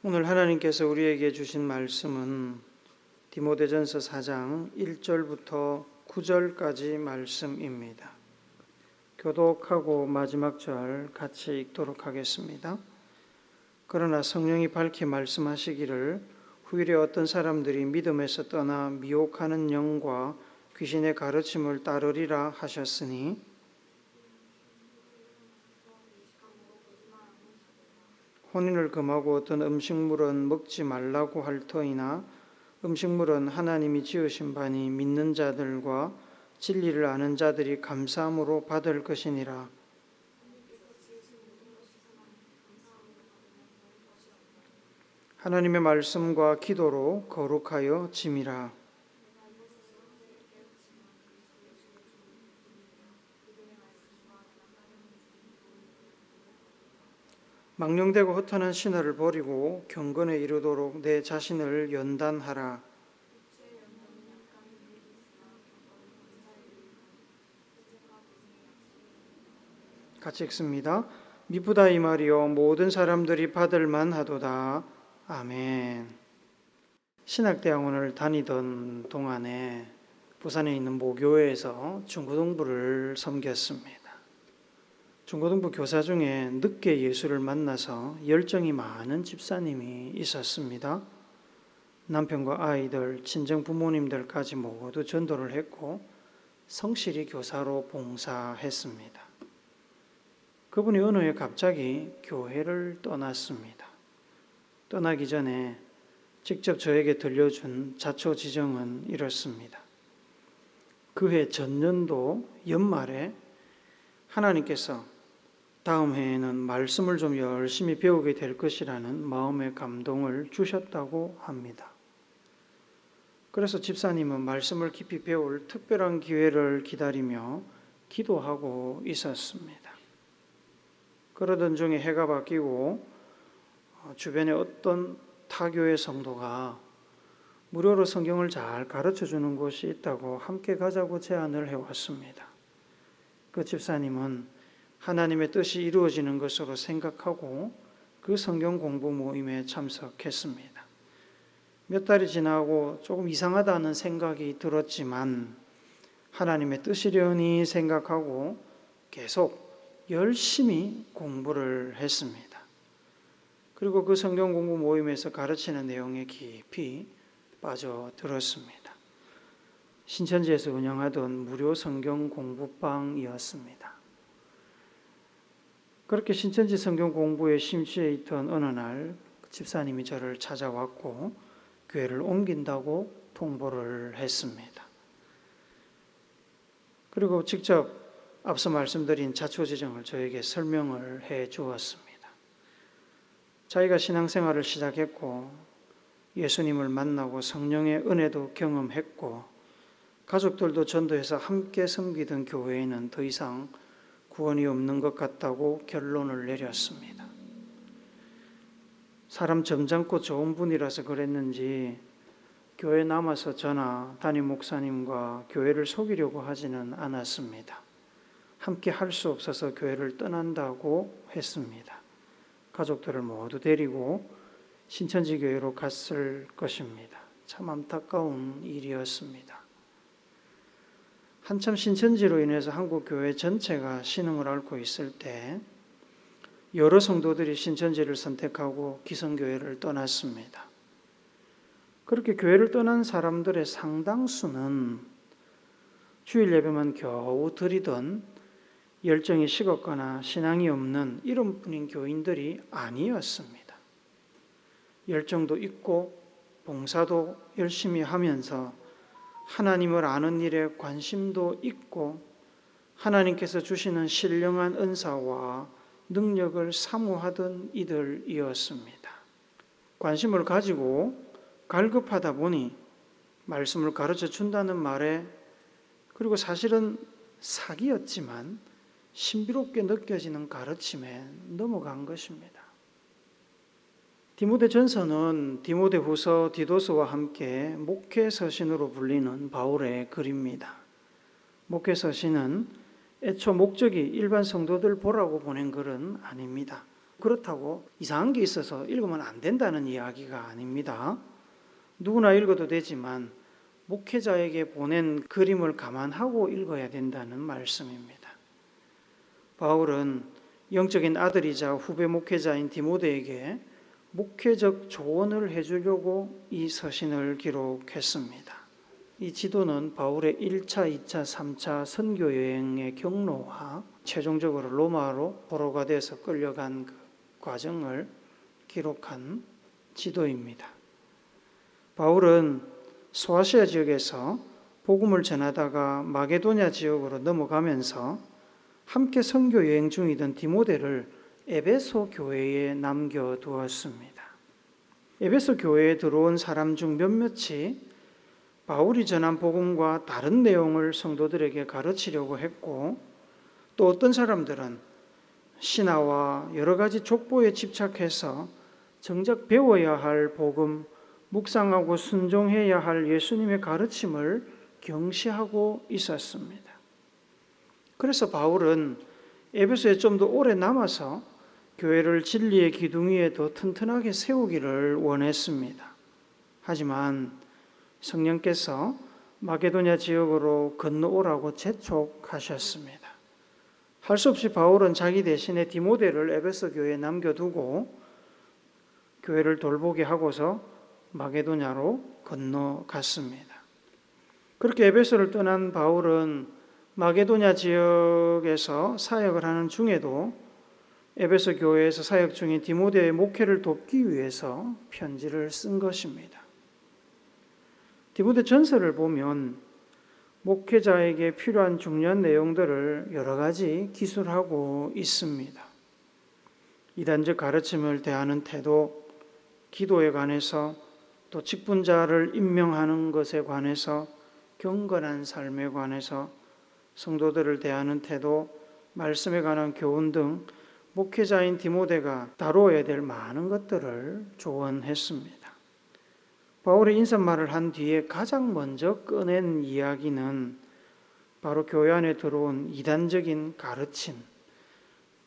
오늘 하나님께서 우리에게 주신 말씀은 디모데전서 4장 1절부터 9절까지 말씀입니다. 교독하고 마지막 절 같이 읽도록 하겠습니다. 그러나 성령이 밝히 말씀하시기를 후일에 어떤 사람들이 믿음에서 떠나 미혹하는 영과 귀신의 가르침을 따르리라 하셨으니 혼인을 금하고 어떤 음식물은 먹지 말라고 할 터이나 음식물은 하나님이 지으신 바니 믿는 자들과 진리를 아는 자들이 감사함으로 받을 것이니라. 하나님의 말씀과 기도로 거룩하여 짐이라. 망령되고 허탄한 신화를 버리고 경건에 이르도록 내 자신을 연단하라. 같이 읽습니다. 미쁘다 이 말이요 모든 사람들이 받을 만하도다. 아멘. 신학대학원을 다니던 동안에 부산에 있는 모교회에서 중고등부를 섬겼습니다. 중고등부 교사 중에 늦게 예수를 만나서 열정이 많은 집사님이 있었습니다. 남편과 아이들, 친정 부모님들까지 모두 전도를 했고 성실히 교사로 봉사했습니다. 그분이 어느 해 갑자기 교회를 떠났습니다. 떠나기 전에 직접 저에게 들려준 자초지정은 이렇습니다. 그해 전년도 연말에 하나님께서 다음 해에는 말씀을 좀 열심히 배우게 될 것이라는 마음의 감동을 주셨다고 합니다. 그래서 집사님은 말씀을 깊이 배울 특별한 기회를 기다리며 기도하고 있었습니다. 그러던 중에 해가 바뀌고 주변에 어떤 타교의 성도가 무료로 성경을 잘 가르쳐주는 곳이 있다고 함께 가자고 제안을 해왔습니다. 그 집사님은 하나님의 뜻이 이루어지는 것으로 생각하고 그 성경 공부 모임에 참석했습니다. 몇 달이 지나고 조금 이상하다는 생각이 들었지만 하나님의 뜻이려니 생각하고 계속 열심히 공부를 했습니다. 그리고 그 성경 공부 모임에서 가르치는 내용에 깊이 빠져들었습니다. 신천지에서 운영하던 무료 성경 공부방이었습니다. 그렇게 신천지 성경 공부에 심취해 있던 어느 날 집사님이 저를 찾아왔고 교회를 옮긴다고 통보를 했습니다. 그리고 직접 앞서 말씀드린 자초지정을 저에게 설명을 해 주었습니다. 자기가 신앙생활을 시작했고 예수님을 만나고 성령의 은혜도 경험했고 가족들도 전도해서 함께 섬기던 교회에는 더 이상 구원이 없는 것 같다고 결론을 내렸습니다. 사람 점잖고 좋은 분이라서 그랬는지 교회에 남아서 저나 담임 목사님과 교회를 속이려고 하지는 않았습니다. 함께 할 수 없어서 교회를 떠난다고 했습니다. 가족들을 모두 데리고 신천지 교회로 갔을 것입니다. 참 안타까운 일이었습니다. 한참 신천지로 인해서 한국 교회 전체가 신음을 앓고 있을 때 여러 성도들이 신천지를 선택하고 기성교회를 떠났습니다. 그렇게 교회를 떠난 사람들의 상당수는 주일 예배만 겨우 드리던 열정이 식었거나 신앙이 없는 이런 뿐인 교인들이 아니었습니다. 열정도 있고 봉사도 열심히 하면서 하나님을 아는 일에 관심도 있고 하나님께서 주시는 신령한 은사와 능력을 사모하던 이들이었습니다. 관심을 가지고 갈급하다 보니 말씀을 가르쳐 준다는 말에 그리고 사실은 사기였지만 신비롭게 느껴지는 가르침에 넘어간 것입니다. 디모데전서는 디모데후서, 디도서와 함께 목회서신으로 불리는 바울의 글입니다. 목회서신은 애초 목적이 일반 성도들 보라고 보낸 글은 아닙니다. 그렇다고 이상한 게 있어서 읽으면 안 된다는 이야기가 아닙니다. 누구나 읽어도 되지만 목회자에게 보낸 그림을 감안하고 읽어야 된다는 말씀입니다. 바울은 영적인 아들이자 후배 목회자인 디모데에게 목회적 조언을 해주려고 이 서신을 기록했습니다. 이 지도는 바울의 1차, 2차, 3차 선교 여행의 경로와 최종적으로 로마로 포로가 돼서 끌려간 그 과정을 기록한 지도입니다. 바울은 소아시아 지역에서 복음을 전하다가 마게도냐 지역으로 넘어가면서 함께 선교 여행 중이던 디모데를 에베소 교회에 남겨두었습니다. 에베소 교회에 들어온 사람 중 몇몇이 바울이 전한 복음과 다른 내용을 성도들에게 가르치려고 했고, 또 어떤 사람들은 신화와 여러 가지 족보에 집착해서 정작 배워야 할 복음, 묵상하고 순종해야 할 예수님의 가르침을 경시하고 있었습니다. 그래서 바울은 에베소에 좀 더 오래 남아서 교회를 진리의 기둥 위에 더 튼튼하게 세우기를 원했습니다. 하지만 성령께서 마게도냐 지역으로 건너오라고 재촉하셨습니다. 할 수 없이 바울은 자기 대신에 디모데를 에베소 교회에 남겨두고 교회를 돌보게 하고서 마게도냐로 건너갔습니다. 그렇게 에베소를 떠난 바울은 마게도냐 지역에서 사역을 하는 중에도 에베소 교회에서 사역 중인 디모데의 목회를 돕기 위해서 편지를 쓴 것입니다. 디모데 전서를 보면 목회자에게 필요한 중요한 내용들을 여러 가지 기술하고 있습니다. 이단적 가르침을 대하는 태도, 기도에 관해서, 또 직분자를 임명하는 것에 관해서, 경건한 삶에 관해서, 성도들을 대하는 태도, 말씀에 관한 교훈 등 목회자인 디모데가 다루어야 될 많은 것들을 조언했습니다. 바울의 인사말을 한 뒤에 가장 먼저 꺼낸 이야기는 바로 교회 안에 들어온 이단적인 가르침,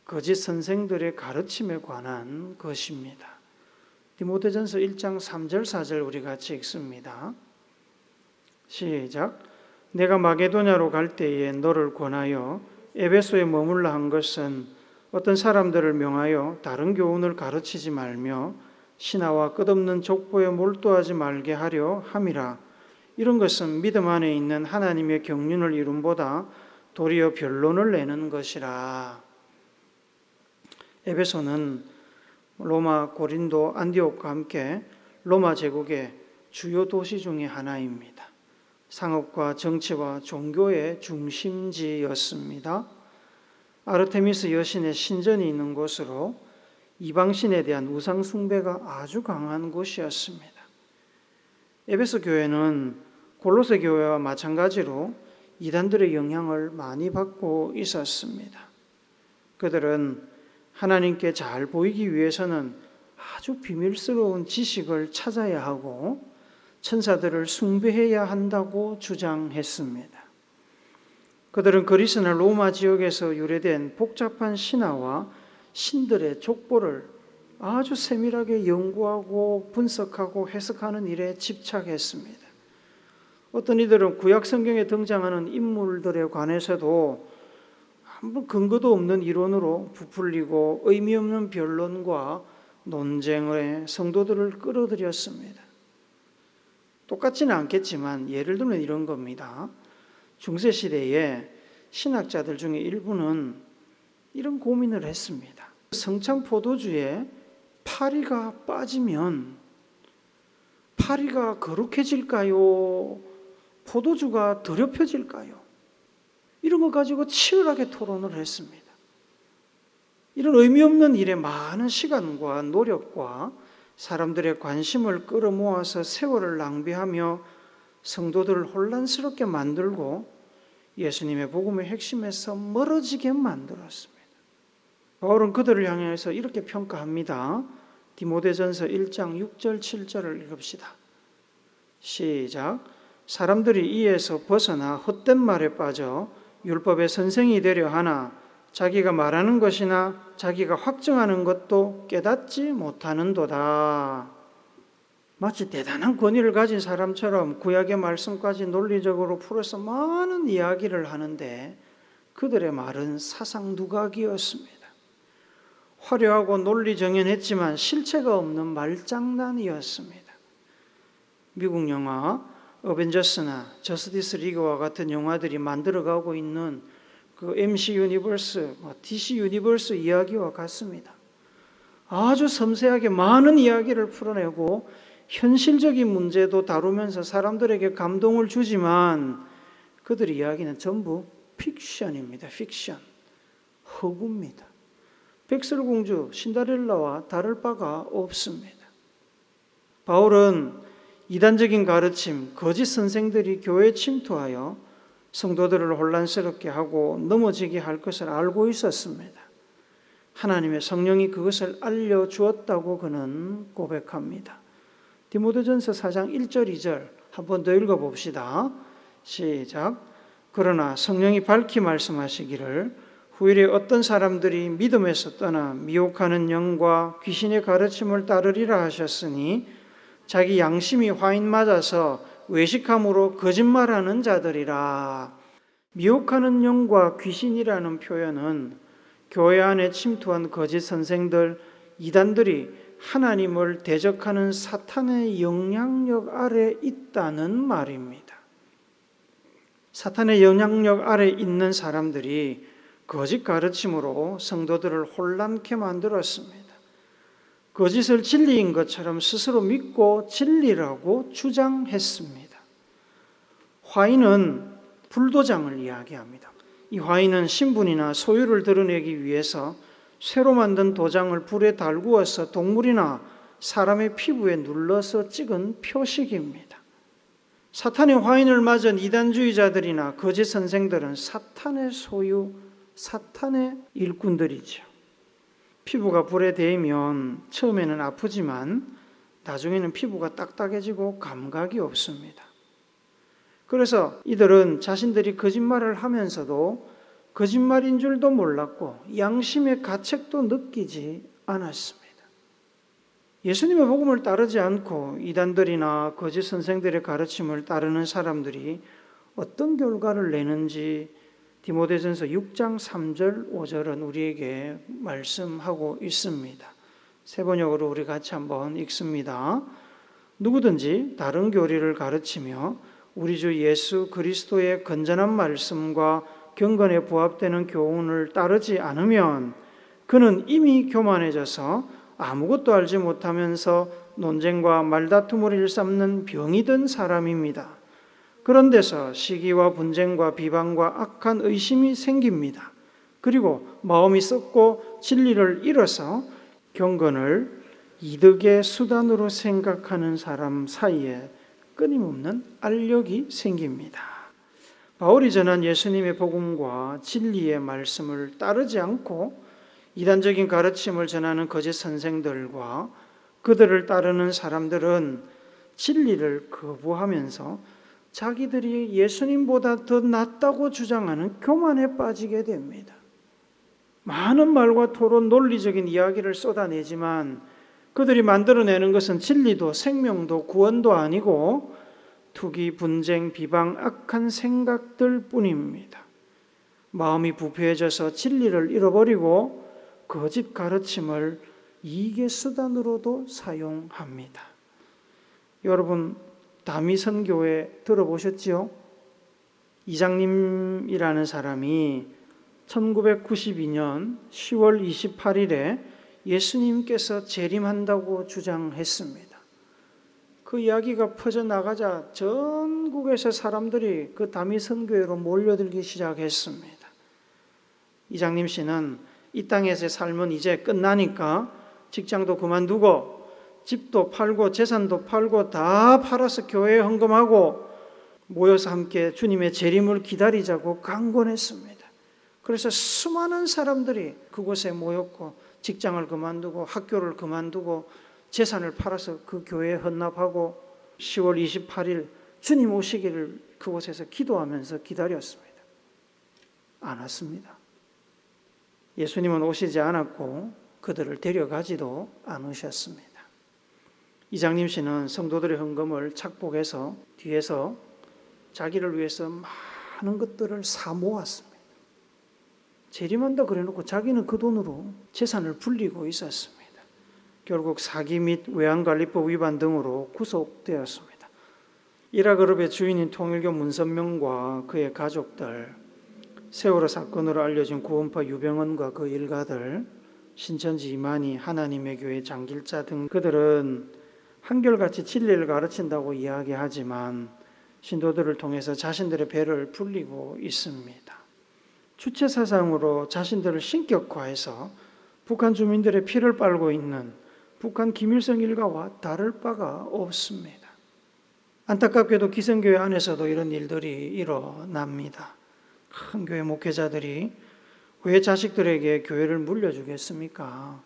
거짓 선생들의 가르침에 관한 것입니다. 디모데전서 1장 3절 4절 우리 같이 읽습니다. 시작. 내가 마게도냐로 갈 때에 너를 권하여 에베소에 머물라 한 것은 어떤 사람들을 명하여 다른 교훈을 가르치지 말며 신화와 끝없는 족보에 몰두하지 말게 하려 함이라. 이런 것은 믿음 안에 있는 하나님의 경륜을 이룸보다 도리어 변론을 내는 것이라. 에베소는 로마, 고린도, 안디옥과 함께 로마 제국의 주요 도시 중의 하나입니다. 상업과 정치와 종교의 중심지였습니다. 아르테미스 여신의 신전이 있는 곳으로 이방신에 대한 우상 숭배가 아주 강한 곳이었습니다. 에베소 교회는 골로새 교회와 마찬가지로 이단들의 영향을 많이 받고 있었습니다. 그들은 하나님께 잘 보이기 위해서는 아주 비밀스러운 지식을 찾아야 하고 천사들을 숭배해야 한다고 주장했습니다. 그들은 그리스나 로마 지역에서 유래된 복잡한 신화와 신들의 족보를 아주 세밀하게 연구하고 분석하고 해석하는 일에 집착했습니다. 어떤 이들은 구약 성경에 등장하는 인물들에 관해서도 아무 근거도 없는 이론으로 부풀리고 의미 없는 변론과 논쟁에 성도들을 끌어들였습니다. 똑같지는 않겠지만 예를 들면 이런 겁니다. 중세시대에 신학자들 중에 일부는 이런 고민을 했습니다. 성찬 포도주에 파리가 빠지면 파리가 거룩해질까요? 포도주가 더럽혀질까요? 이런 거 가지고 치열하게 토론을 했습니다. 이런 의미 없는 일에 많은 시간과 노력과 사람들의 관심을 끌어모아서 세월을 낭비하며 성도들을 혼란스럽게 만들고 예수님의 복음의 핵심에서 멀어지게 만들었습니다. 바울은 그들을 향해서 이렇게 평가합니다. 디모데전서 1장 6절 7절을 읽읍시다. 시작. 사람들이 이에서 벗어나 헛된 말에 빠져 율법의 선생이 되려 하나 자기가 말하는 것이나 자기가 확증하는 것도 깨닫지 못하는도다. 마치 대단한 권위를 가진 사람처럼 구약의 말씀까지 논리적으로 풀어서 많은 이야기를 하는데 그들의 말은 사상 누각이었습니다. 화려하고 논리정연했지만 실체가 없는 말장난이었습니다. 미국 영화 어벤져스나 저스티스 리그와 같은 영화들이 만들어가고 있는 그 MC 유니버스, DC 유니버스 이야기와 같습니다. 아주 섬세하게 많은 이야기를 풀어내고 현실적인 문제도 다루면서 사람들에게 감동을 주지만 그들의 이야기는 전부 픽션입니다. 픽션, 허구입니다. 백설공주, 신데렐라와 다를 바가 없습니다. 바울은 이단적인 가르침, 거짓 선생들이 교회에 침투하여 성도들을 혼란스럽게 하고 넘어지게 할 것을 알고 있었습니다. 하나님의 성령이 그것을 알려주었다고 그는 고백합니다. 디모데전서 4장 1절 2절 한 번 더 읽어봅시다. 시작. 그러나 성령이 밝히 말씀하시기를 후일에 어떤 사람들이 믿음에서 떠나 미혹하는 영과 귀신의 가르침을 따르리라 하셨으니 자기 양심이 화인 맞아서 외식함으로 거짓말하는 자들이라. 미혹하는 영과 귀신이라는 표현은 교회 안에 침투한 거짓 선생들, 이단들이 하나님을 대적하는 사탄의 영향력 아래 있다는 말입니다. 사탄의 영향력 아래 있는 사람들이 거짓 가르침으로 성도들을 혼란케 만들었습니다. 거짓을 진리인 것처럼 스스로 믿고 진리라고 주장했습니다. 화인은 불도장을 이야기합니다. 이 화인은 신분이나 소유를 드러내기 위해서 쇠로 만든 도장을 불에 달구어서 동물이나 사람의 피부에 눌러서 찍은 표식입니다. 사탄의 화인을 맞은 이단주의자들이나 거짓 선생들은 사탄의 소유, 사탄의 일꾼들이죠. 피부가 불에 대면 처음에는 아프지만 나중에는 피부가 딱딱해지고 감각이 없습니다. 그래서 이들은 자신들이 거짓말을 하면서도 거짓말인 줄도 몰랐고 양심의 가책도 느끼지 않았습니다. 예수님의 복음을 따르지 않고 이단들이나 거짓 선생들의 가르침을 따르는 사람들이 어떤 결과를 내는지 디모데전서 6장 3절 5절은 우리에게 말씀하고 있습니다. 세 번역으로 우리 같이 한번 읽습니다. 누구든지 다른 교리를 가르치며 우리 주 예수 그리스도의 건전한 말씀과 경건에 부합되는 교훈을 따르지 않으면 그는 이미 교만해져서 아무것도 알지 못하면서 논쟁과 말다툼을 일삼는 병이 든 사람입니다. 그런 데서 시기와 분쟁과 비방과 악한 의심이 생깁니다. 그리고 마음이 썩고 진리를 잃어서 경건을 이득의 수단으로 생각하는 사람 사이에 끊임없는 알력이 생깁니다. 바울이 전한 예수님의 복음과 진리의 말씀을 따르지 않고 이단적인 가르침을 전하는 거짓 선생들과 그들을 따르는 사람들은 진리를 거부하면서 자기들이 예수님보다 더 낫다고 주장하는 교만에 빠지게 됩니다. 많은 말과 토론, 논리적인 이야기를 쏟아내지만 그들이 만들어내는 것은 진리도 생명도 구원도 아니고 투기, 분쟁, 비방, 악한 생각들 뿐입니다. 마음이 부패해져서 진리를 잃어버리고 거짓 가르침을 이익의 수단으로도 사용합니다. 여러분, 다미선 교회 들어보셨지요? 이장님이라는 사람이 1992년 10월 28일에 예수님께서 재림한다고 주장했습니다. 그 이야기가 퍼져나가자 전국에서 사람들이 그 다미선 교회로 몰려들기 시작했습니다. 이장님 씨는 이 땅에서의 삶은 이제 끝나니까 직장도 그만두고 집도 팔고 재산도 팔고 다 팔아서 교회에 헌금하고 모여서 함께 주님의 재림을 기다리자고 강권했습니다. 그래서 수많은 사람들이 그곳에 모였고 직장을 그만두고 학교를 그만두고 재산을 팔아서 그 교회에 헌납하고 10월 28일 주님 오시기를 그곳에서 기도하면서 기다렸습니다. 안 왔습니다. 예수님은 오시지 않았고 그들을 데려가지도 않으셨습니다. 이장림 씨는 성도들의 헌금을 착복해서 뒤에서 자기를 위해서 많은 것들을 사 모았습니다. 재림한다 그래놓고 자기는 그 돈으로 재산을 불리고 있었습니다. 결국 사기 및 외환관리법 위반 등으로 구속되었습니다. 이라그룹의 주인인 통일교 문선명과 그의 가족들, 세월호 사건으로 알려진 구원파 유병헌과 그 일가들, 신천지 이만희, 하나님의 교회 장길자 등 그들은 한결같이 진리를 가르친다고 이야기하지만 신도들을 통해서 자신들의 배를 불리고 있습니다. 주체 사상으로 자신들을 신격화해서 북한 주민들의 피를 빨고 있는 북한 김일성 일가와 다를 바가 없습니다. 안타깝게도 기성교회 안에서도 이런 일들이 일어납니다. 큰 교회 목회자들이 왜 자식들에게 교회를 물려주겠습니까?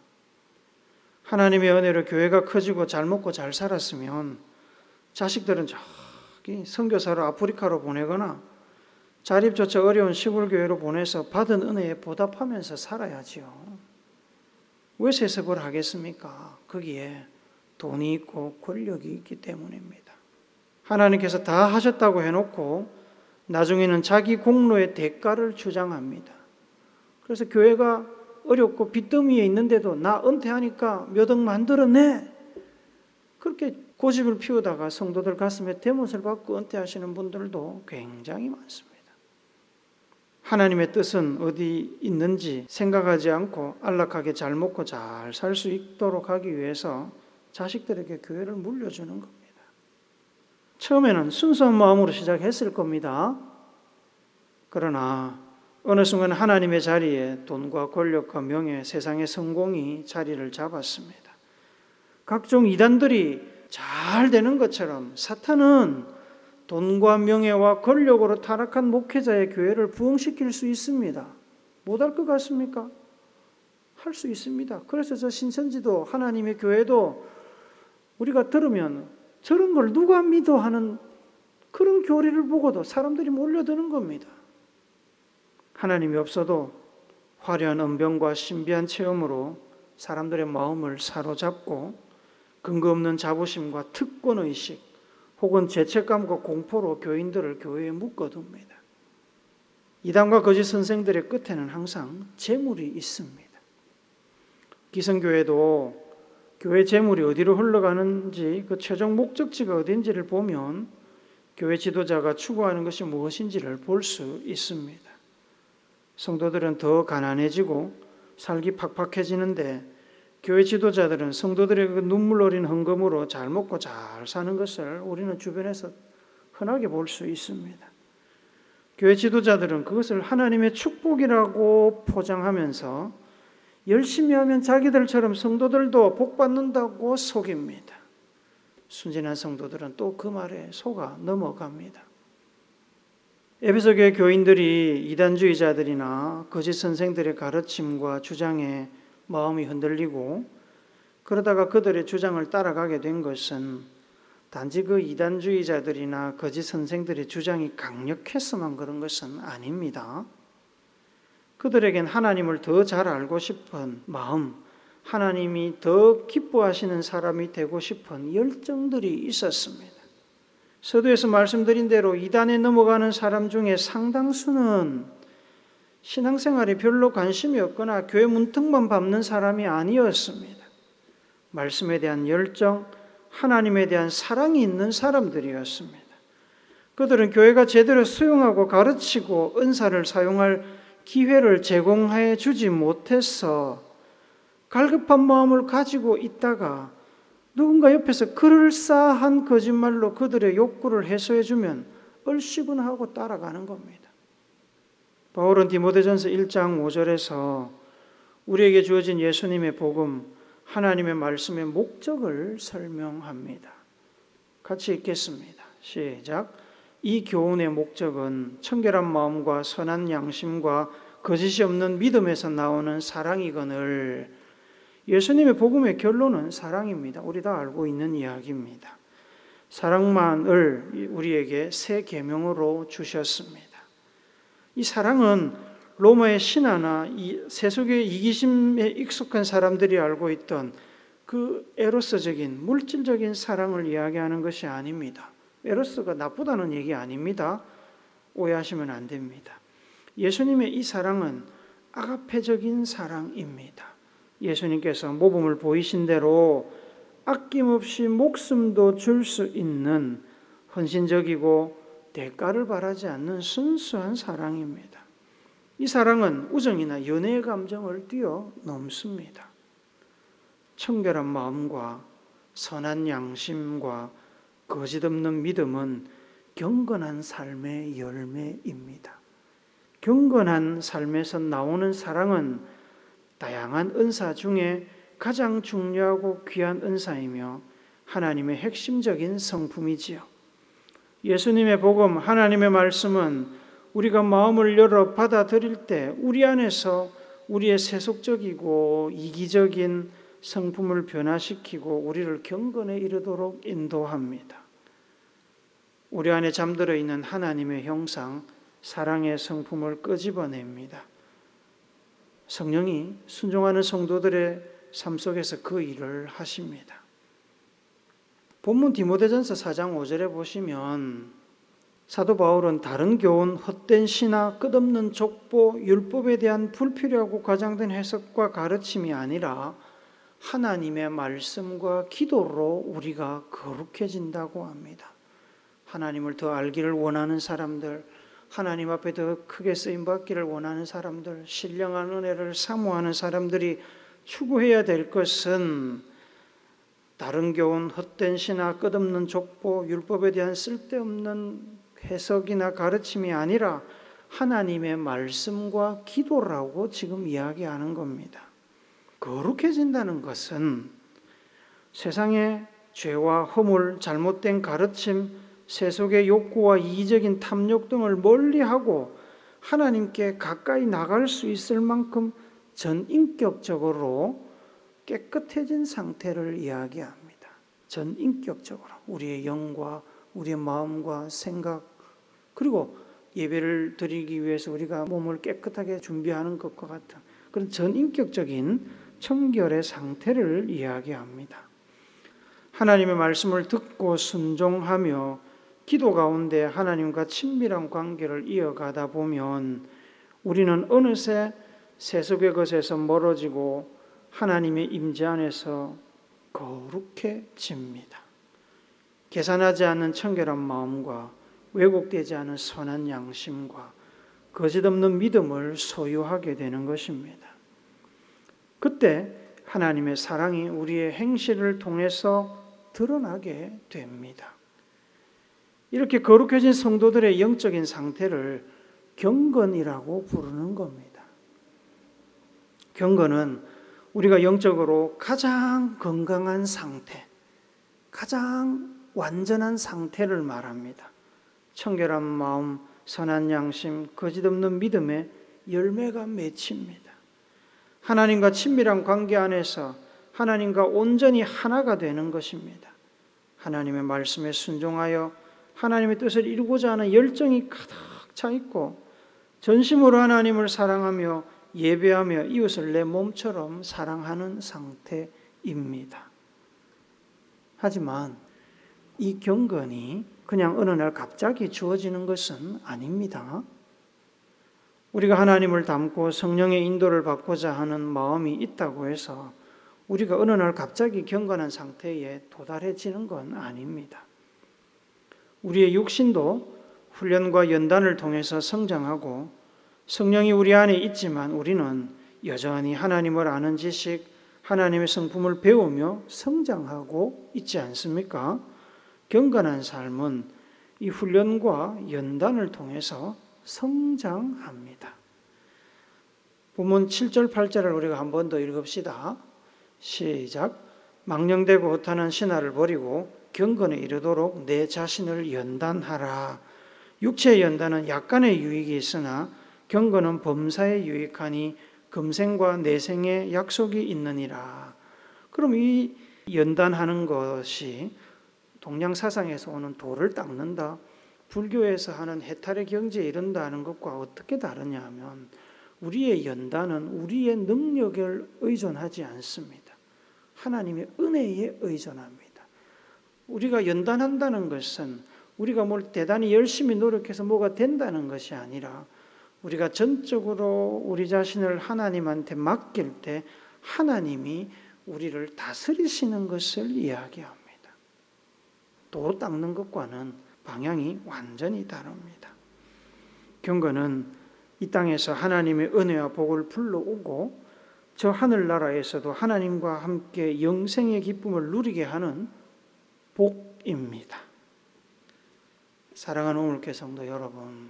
하나님의 은혜로 교회가 커지고 잘 먹고 잘 살았으면 자식들은 저기 선교사로 아프리카로 보내거나 자립조차 어려운 시골교회로 보내서 받은 은혜에 보답하면서 살아야지요. 왜 세습을 하겠습니까? 거기에 돈이 있고 권력이 있기 때문입니다. 하나님께서 다 하셨다고 해놓고 나중에는 자기 공로의 대가를 주장합니다. 그래서 교회가 어렵고 빚더미에 있는데도 나 은퇴하니까 몇 억 만들어내. 그렇게 고집을 피우다가 성도들 가슴에 대못을 받고 은퇴하시는 분들도 굉장히 많습니다. 하나님의 뜻은 어디 있는지 생각하지 않고 안락하게 잘 먹고 잘 살 수 있도록 하기 위해서 자식들에게 교회를 물려주는 겁니다. 처음에는 순수한 마음으로 시작했을 겁니다. 그러나 어느 순간 하나님의 자리에 돈과 권력과 명예, 세상의 성공이 자리를 잡았습니다. 각종 이단들이 잘 되는 것처럼 사탄은 돈과 명예와 권력으로 타락한 목회자의 교회를 부흥시킬 수 있습니다. 못할 것 같습니까? 할 수 있습니다. 그래서 저 신천지도 하나님의 교회도 우리가 들으면 저런 걸 누가 믿어 하는 그런 교리를 보고도 사람들이 몰려드는 겁니다. 하나님이 없어도 화려한 언변과 신비한 체험으로 사람들의 마음을 사로잡고 근거 없는 자부심과 특권의식 혹은 죄책감과 공포로 교인들을 교회에 묶어둡니다. 이단과 거짓 선생들의 끝에는 항상 재물이 있습니다. 기성교회도 교회 재물이 어디로 흘러가는지 그 최종 목적지가 어딘지를 보면 교회 지도자가 추구하는 것이 무엇인지를 볼 수 있습니다. 성도들은 더 가난해지고 살기 팍팍해지는데 교회 지도자들은 성도들의 그 눈물 어린 헌금으로 잘 먹고 잘 사는 것을 우리는 주변에서 흔하게 볼 수 있습니다. 교회 지도자들은 그것을 하나님의 축복이라고 포장하면서 열심히 하면 자기들처럼 성도들도 복 받는다고 속입니다. 순진한 성도들은 또 그 말에 속아 넘어갑니다. 에베소교회 교인들이 이단주의자들이나 거짓 선생들의 가르침과 주장에 마음이 흔들리고 그러다가 그들의 주장을 따라가게 된 것은 단지 그 이단주의자들이나 거짓 선생들의 주장이 강력해서만 그런 것은 아닙니다. 그들에겐 하나님을 더 잘 알고 싶은 마음, 하나님이 더 기뻐하시는 사람이 되고 싶은 열정들이 있었습니다. 서두에서 말씀드린 대로 이단에 넘어가는 사람 중에 상당수는 신앙생활에 별로 관심이 없거나 교회 문턱만 밟는 사람이 아니었습니다. 말씀에 대한 열정, 하나님에 대한 사랑이 있는 사람들이었습니다. 그들은 교회가 제대로 수용하고 가르치고 은사를 사용할 기회를 제공해 주지 못해서 갈급한 마음을 가지고 있다가 누군가 옆에서 그럴싸한 거짓말로 그들의 욕구를 해소해주면 얼씨구나하고 따라가는 겁니다. 바울은 디모데전서 1장 5절에서 우리에게 주어진 예수님의 복음, 하나님의 말씀의 목적을 설명합니다. 같이 읽겠습니다. 시작. 이 교훈의 목적은 청결한 마음과 선한 양심과 거짓이 없는 믿음에서 나오는 사랑이거늘. 예수님의 복음의 결론은 사랑입니다. 우리 다 알고 있는 이야기입니다. 사랑만을 우리에게 새 계명으로 주셨습니다. 이 사랑은 로마의 신화나 이 세속의 이기심에 익숙한 사람들이 알고 있던 그 에로스적인 물질적인 사랑을 이야기하는 것이 아닙니다. 에로스가 나쁘다는 얘기 아닙니다. 오해하시면 안 됩니다. 예수님의 이 사랑은 아가페적인 사랑입니다. 예수님께서 모범을 보이신 대로 아낌없이 목숨도 줄 수 있는 헌신적이고 대가를 바라지 않는 순수한 사랑입니다. 이 사랑은 우정이나 연애의 감정을 뛰어넘습니다. 청결한 마음과 선한 양심과 거짓 없는 믿음은 경건한 삶의 열매입니다. 경건한 삶에서 나오는 사랑은 다양한 은사 중에 가장 중요하고 귀한 은사이며 하나님의 핵심적인 성품이지요. 예수님의 복음, 하나님의 말씀은 우리가 마음을 열어 받아들일 때 우리 안에서 우리의 세속적이고 이기적인 성품을 변화시키고 우리를 경건에 이르도록 인도합니다. 우리 안에 잠들어 있는 하나님의 형상, 사랑의 성품을 끄집어냅니다. 성령이 순종하는 성도들의 삶 속에서 그 일을 하십니다. 본문 디모데전서 4장 5절에 보시면 사도 바울은 다른 교훈, 헛된 신화, 끝없는 족보, 율법에 대한 불필요하고 과장된 해석과 가르침이 아니라 하나님의 말씀과 기도로 우리가 거룩해진다고 합니다. 하나님을 더 알기를 원하는 사람들, 하나님 앞에 더 크게 쓰임받기를 원하는 사람들, 신령한 은혜를 사모하는 사람들이 추구해야 될 것은 다른 교훈, 헛된 신화, 끝없는 족보, 율법에 대한 쓸데없는 해석이나 가르침이 아니라 하나님의 말씀과 기도라고 지금 이야기하는 겁니다. 거룩해진다는 것은 세상의 죄와 허물, 잘못된 가르침, 세속의 욕구와 이기적인 탐욕 등을 멀리하고 하나님께 가까이 나갈 수 있을 만큼 전인격적으로 깨끗해진 상태를 이야기합니다. 전인격적으로 우리의 영과 우리의 마음과 생각, 그리고 예배를 드리기 위해서 우리가 몸을 깨끗하게 준비하는 것과 같은 그런 전인격적인 청결의 상태를 이야기합니다. 하나님의 말씀을 듣고 순종하며 기도 가운데 하나님과 친밀한 관계를 이어가다 보면 우리는 어느새 세속의 것에서 멀어지고 하나님의 임재 안에서 거룩해집니다. 계산하지 않는 청결한 마음과 왜곡되지 않은 선한 양심과 거짓 없는 믿음을 소유하게 되는 것입니다. 그때 하나님의 사랑이 우리의 행실을 통해서 드러나게 됩니다. 이렇게 거룩해진 성도들의 영적인 상태를 경건이라고 부르는 겁니다. 경건은 우리가 영적으로 가장 건강한 상태, 가장 완전한 상태를 말합니다. 청결한 마음, 선한 양심, 거짓 없는 믿음의 열매가 맺힙니다. 하나님과 친밀한 관계 안에서 하나님과 온전히 하나가 되는 것입니다. 하나님의 말씀에 순종하여 하나님의 뜻을 이루고자 하는 열정이 가득 차 있고 전심으로 하나님을 사랑하며 예배하며 이웃을 내 몸처럼 사랑하는 상태입니다. 하지만 이 경건이 그냥 어느 날 갑자기 주어지는 것은 아닙니다. 우리가 하나님을 닮고 성령의 인도를 받고자 하는 마음이 있다고 해서 우리가 어느 날 갑자기 경건한 상태에 도달해지는 건 아닙니다. 우리의 육신도 훈련과 연단을 통해서 성장하고 성령이 우리 안에 있지만 우리는 여전히 하나님을 아는 지식, 하나님의 성품을 배우며 성장하고 있지 않습니까? 경건한 삶은 이 훈련과 연단을 통해서 성장합니다. 본문 7절 8절을 우리가 한 번 더 읽읍시다. 시작. 망령되고 허탄한 신화를 버리고 경건에 이르도록 내 자신을 연단하라. 육체의 연단은 약간의 유익이 있으나 경건은 범사에 유익하니 금생과 내생에 약속이 있느니라. 그럼 이 연단하는 것이 동양 사상에서 오는 돌을 닦는다, 불교에서 하는 해탈의 경지에 이른다는 것과 어떻게 다르냐 하면 우리의 연단은 우리의 능력을 의존하지 않습니다. 하나님의 은혜에 의존합니다. 우리가 연단한다는 것은 우리가 뭘 대단히 열심히 노력해서 뭐가 된다는 것이 아니라 우리가 전적으로 우리 자신을 하나님한테 맡길 때 하나님이 우리를 다스리시는 것을 이야기합니다. 도 닦는 것과는 방향이 완전히 다릅니다. 경건은 이 땅에서 하나님의 은혜와 복을 불러오고 저 하늘나라에서도 하나님과 함께 영생의 기쁨을 누리게 하는 복입니다. 사랑하는 오늘교회 성도 여러분,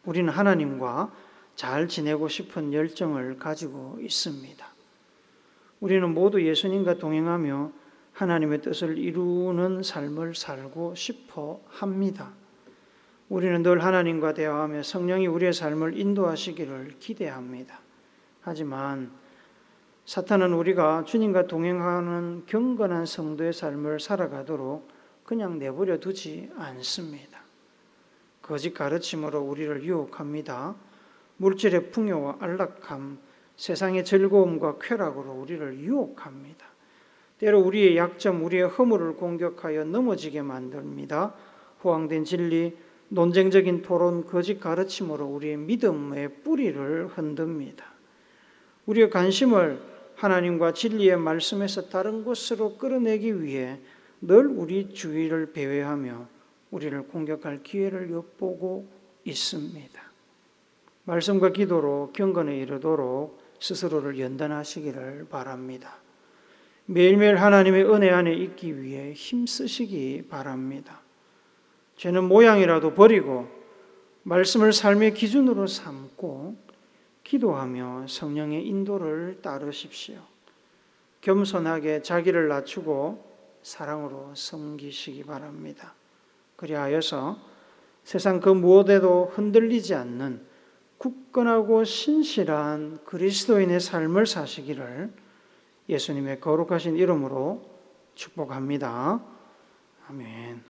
우리는 하나님과 잘 지내고 싶은 열정을 가지고 있습니다. 우리는 모두 예수님과 동행하며 하나님의 뜻을 이루는 삶을 살고 싶어 합니다. 우리는 늘 하나님과 대화하며 성령이 우리의 삶을 인도하시기를 기대합니다. 하지만 사탄은 우리가 주님과 동행하는 경건한 성도의 삶을 살아가도록 그냥 내버려 두지 않습니다. 거짓 가르침으로 우리를 유혹합니다. 물질의 풍요와 안락함, 세상의 즐거움과 쾌락으로 우리를 유혹합니다. 때로 우리의 약점, 우리의 허물을 공격하여 넘어지게 만듭니다. 호황된 진리, 논쟁적인 토론, 거짓 가르침으로 우리의 믿음의 뿌리를 흔듭니다. 우리의 관심을 하나님과 진리의 말씀에서 다른 곳으로 끌어내기 위해 늘 우리 주위를 배회하며 우리를 공격할 기회를 엿보고 있습니다. 말씀과 기도로 경건에 이르도록 스스로를 연단하시기를 바랍니다. 매일매일 하나님의 은혜 안에 있기 위해 힘쓰시기 바랍니다. 죄는 모양이라도 버리고 말씀을 삶의 기준으로 삼고 기도하며 성령의 인도를 따르십시오. 겸손하게 자기를 낮추고 사랑으로 섬기시기 바랍니다. 그리하여서 세상 그 무엇에도 흔들리지 않는 굳건하고 신실한 그리스도인의 삶을 사시기를 예수님의 거룩하신 이름으로 축복합니다. 아멘.